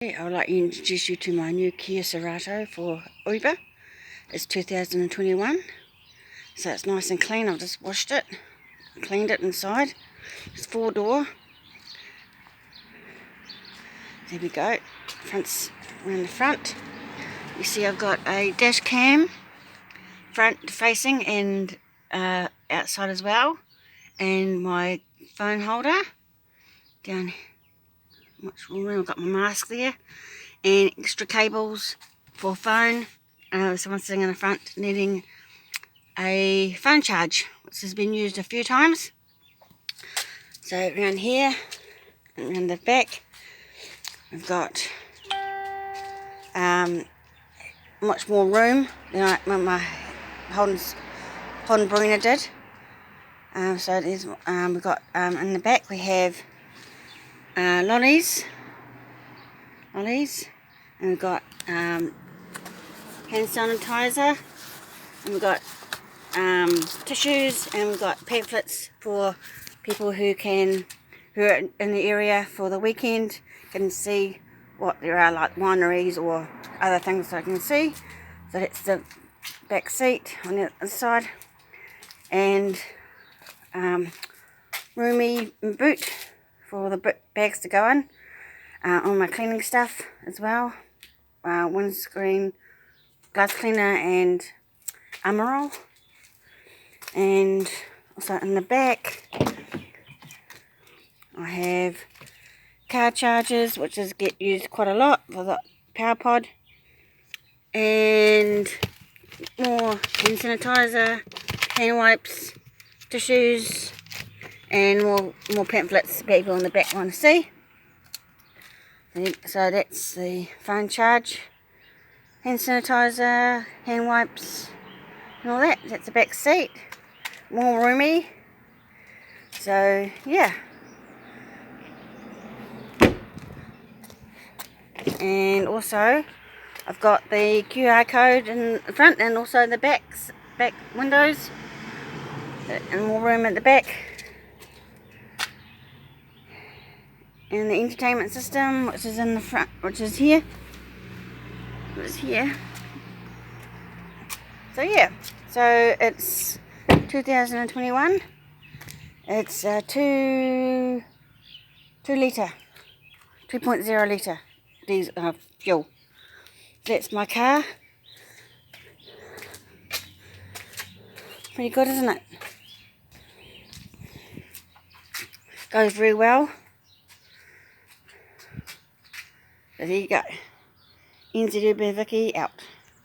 I would like to introduce you to my new Kia Cerato for Uber. It's 2021, so it's nice and clean. I've just washed it, cleaned it inside. It's 4-door. There we go. Front's around the front. You see I've got a dash cam, front facing and outside as well, and my phone holder down here. Much room. I've got my mask there and extra cables for phone. Someone's sitting in the front needing a phone charge, which has been used a few times. So around here and around the back we've got much more room than my Holden Bruna did. So there's we've got in the back we have lollies, and we've got hand sanitizer, and we've got tissues, and we've got pamphlets for people who are in the area for the weekend, can see what there are, like wineries or other things I can see. So that's the back seat on the other side, and roomy boot for the bags to go in. All my cleaning stuff as well, windscreen, glass cleaner and Emerald. And also in the back I have car chargers, which get used quite a lot for the power pod, and more hand sanitizer, hand wipes, tissues, and more pamphlets people in the back want to see. So that's the phone charge, hand sanitizer, hand wipes and all that. That's the back seat, more roomy. So yeah, and also I've got the QR code in the front and also the back windows, and more room at the back. And the entertainment system, which is in the front, which is here. So yeah, so it's 2021. It's 2.0 litre diesel fuel. That's my car. Pretty good, isn't it? Goes very well. So there you go. NZUB Vicky out.